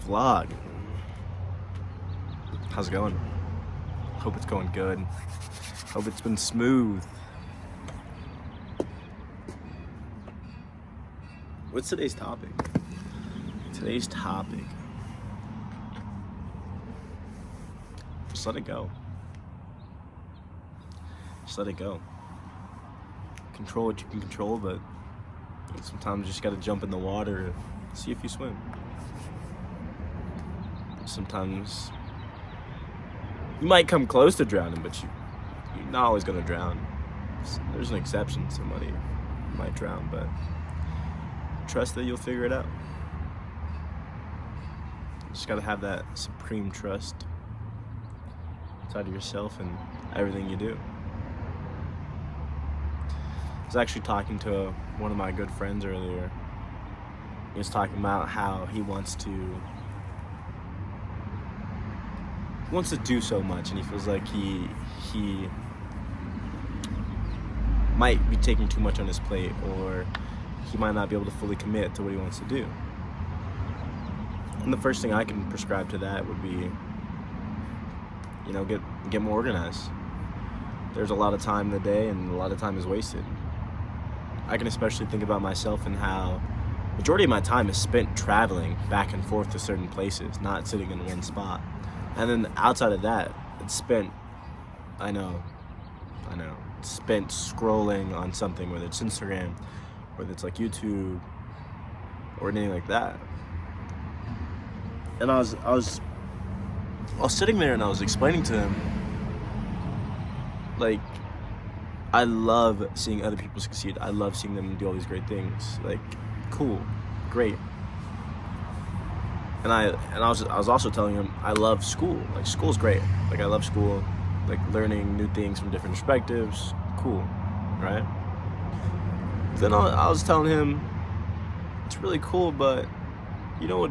vlog. How's it going? Hope it's going good. Hope it's been smooth. What's today's topic? Today's topic. Just let it go. Just let it go. Control what you can control, but sometimes you just gotta jump in the water and see if you swim. Sometimes you might come close to drowning, but you're not always gonna drown. There's an exception. Somebody might drown, but trust that you'll figure it out. You just gotta have that supreme trust inside of yourself and everything you do. I was actually talking to one of my good friends earlier. He was talking about how he wants to do so much, and he feels like he might be taking too much on his plate, or he might not be able to fully commit to what he wants to do. And the first thing I can prescribe to that would be, get more organized. There's a lot of time in the day, and a lot of time is wasted. I can especially think about myself and how majority of my time is spent traveling back and forth to certain places, not sitting in one spot. And then outside of that, it's spent, spent scrolling on something, whether it's Instagram, whether it's like YouTube, or anything like that. And I was sitting there and I was explaining to him, like, I love seeing other people succeed. I love seeing them do all these great things. Like, cool, great. And I was also telling him I love school. Like, school's great. Like, I love school. Like, learning new things from different perspectives. Cool, right? Then I was telling him it's really cool, but you know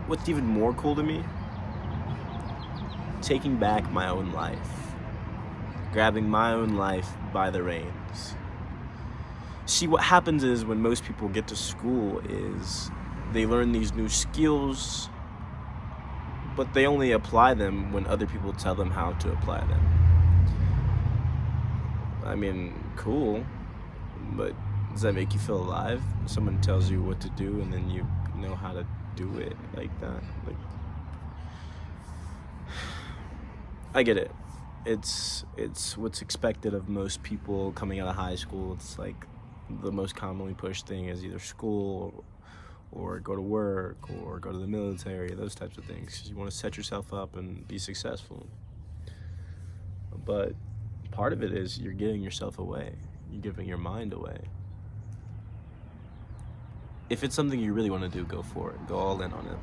what's even more cool to me? Taking back my own life. Grabbing my own life by the reins. See, what happens is when most people get to school is they learn these new skills, but they only apply them when other people tell them how to apply them. I mean, cool, but does that make you feel alive? Someone tells you what to do and then you know how to do it like that. Like, I get it. It's what's expected of most people coming out of high school. It's like the most commonly pushed thing is either school or go to work or go to the military, those types of things. You want to set yourself up and be successful. But part of it is you're giving yourself away. You're giving your mind away. If it's something you really want to do, go for it. Go all in on it.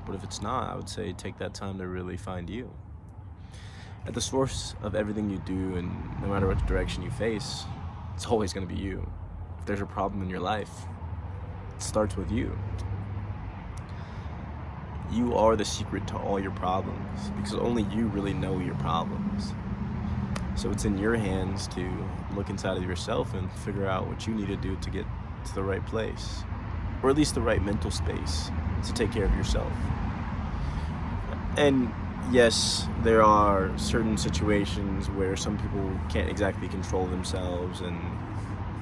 But if it's not, I would say take that time to really find you. At the source of everything you do, and no matter what direction you face, it's always going to be you. If there's a problem in your life, it starts with you. You are the secret to all your problems, because only you really know your problems. So it's in your hands to look inside of yourself and figure out what you need to do to get to the right place, or at least the right mental space to take care of yourself. And yes, there are certain situations where some people can't exactly control themselves and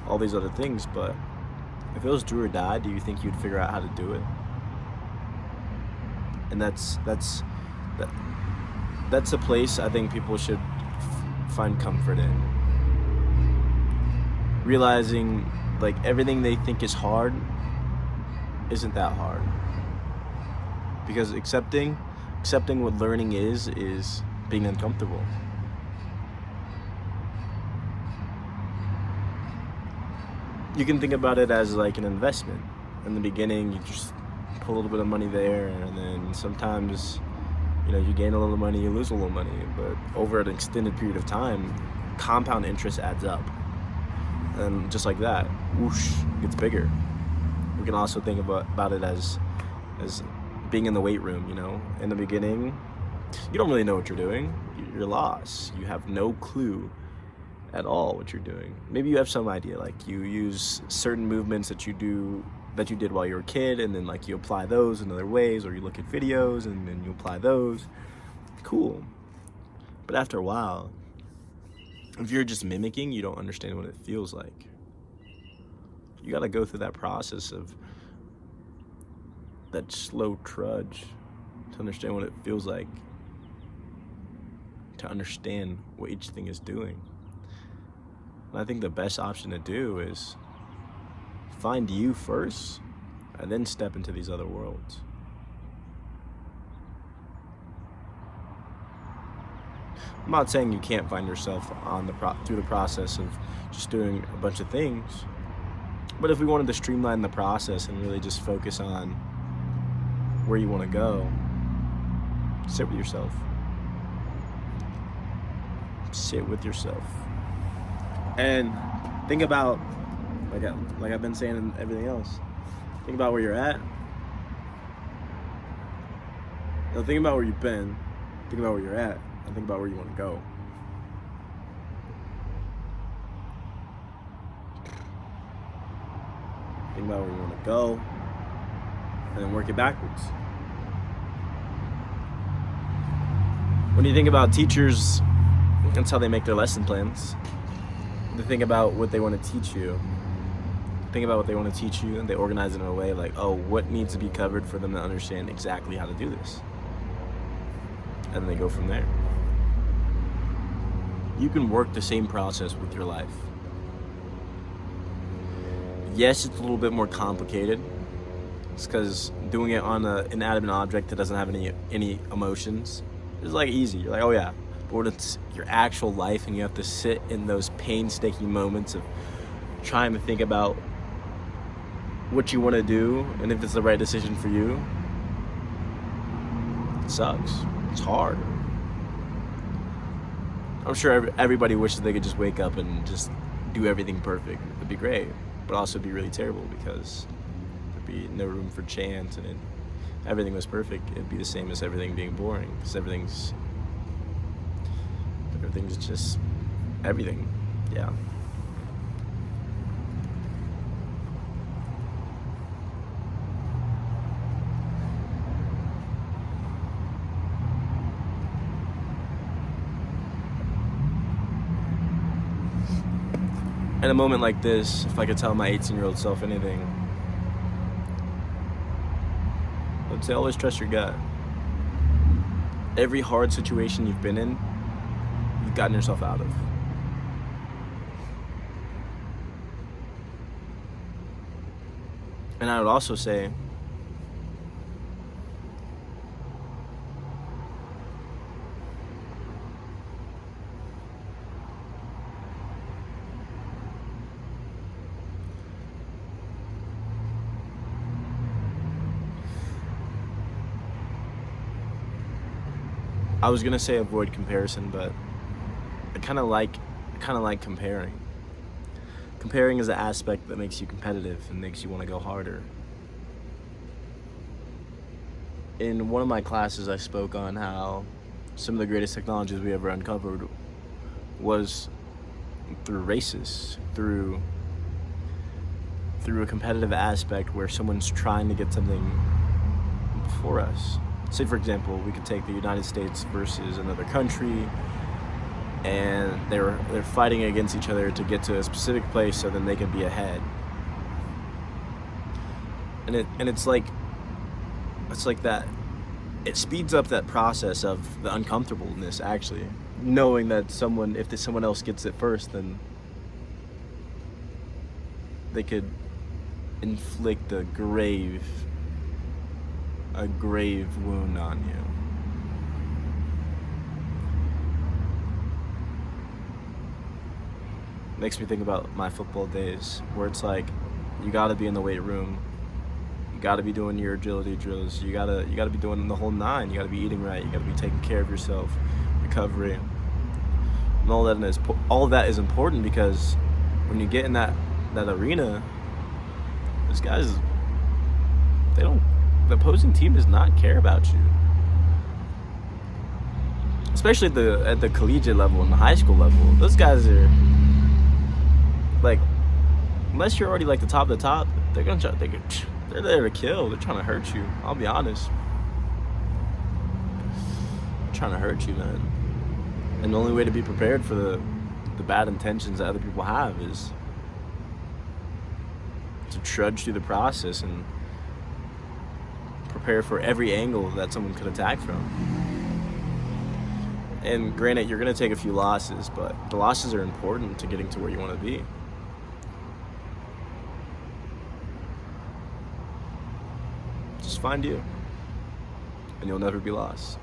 all these other things, but if it was do or die, do you think you'd figure out how to do it? And that's a place I think people should find comfort in. Realizing, like, everything they think is hard isn't that hard. Because accepting what learning is being uncomfortable. You can think about it as like an investment. In the beginning, you just put a little bit of money there, and then sometimes, you gain a little money, you lose a little money. But over an extended period of time, compound interest adds up. And just like that, whoosh, it gets bigger. We can also think about it as being in the weight room. In the beginning, you don't really know what you're doing. You're lost. You have no clue at all what you're doing. Maybe you have some idea, like you use certain movements that you do that you did while you were a kid, and then like you apply those in other ways, or you look at videos and then you apply those. Cool. But after a while, if you're just mimicking, you don't understand what it feels like. You got to go through that process of that slow trudge to understand what it feels like, to understand what each thing is doing. And I think the best option to do is find you first and then step into these other worlds. I'm not saying you can't find yourself on through the process of just doing a bunch of things, but if we wanted to streamline the process and really just focus on where you want to go, sit with yourself. Sit with yourself. And think about, like I've been saying and everything else, think about where you're at. Now think about where you've been, think about where you're at, and think about where you want to go. Think about where you want to go, and then work it backwards. When you think about teachers, that's how they make their lesson plans. They think about what they want to teach you. Think about what they want to teach you, and they organize it in a way like, oh, what needs to be covered for them to understand exactly how to do this? And then they go from there. You can work the same process with your life. Yes, it's a little bit more complicated. It's because doing it on an inanimate object that doesn't have any emotions is like easy. You're like, oh yeah. But when it's your actual life and you have to sit in those painstaking moments of trying to think about what you want to do and if it's the right decision for you, it sucks. It's hard. I'm sure everybody wishes they could just wake up and just do everything perfect. It'd be great, but also be really terrible because there'd be no room for chance, and everything was perfect. It'd be the same as everything being boring, because everything's just everything. Yeah. In a moment like this, if I could tell my 18-year-old self anything, I would say always trust your gut. Every hard situation you've been in, you've gotten yourself out of. And I would also say, I was gonna say avoid comparison, but I kind of like comparing. Comparing is an aspect that makes you competitive and makes you want to go harder. In one of my classes, I spoke on how some of the greatest technologies we ever uncovered was through races, through a competitive aspect where someone's trying to get something before us. Say, for example, we could take the United States versus another country, and they're fighting against each other to get to a specific place so then they can be ahead. And it's like that. It speeds up that process of the uncomfortableness, actually, knowing that if someone else gets it first, then they could inflict a grave wound on you. Makes me think about my football days, where it's like, you gotta be in the weight room, you gotta be doing your agility drills, you gotta be doing the whole nine, you gotta be eating right, you gotta be taking care of yourself, recovery, and all of that is important, because when you get in that arena, those guys, the opposing team does not care about you. Especially at the collegiate level and the high school level. Those guys are like, unless you're already like the top of the top, they're gonna try. They're there to kill. They're trying to hurt you. I'll be honest. They're trying to hurt you, man. And the only way to be prepared for the bad intentions that other people have is to trudge through the process and prepare for every angle that someone could attack from. And granted, you're going to take a few losses, but the losses are important to getting to where you want to be. Just find you, and you'll never be lost.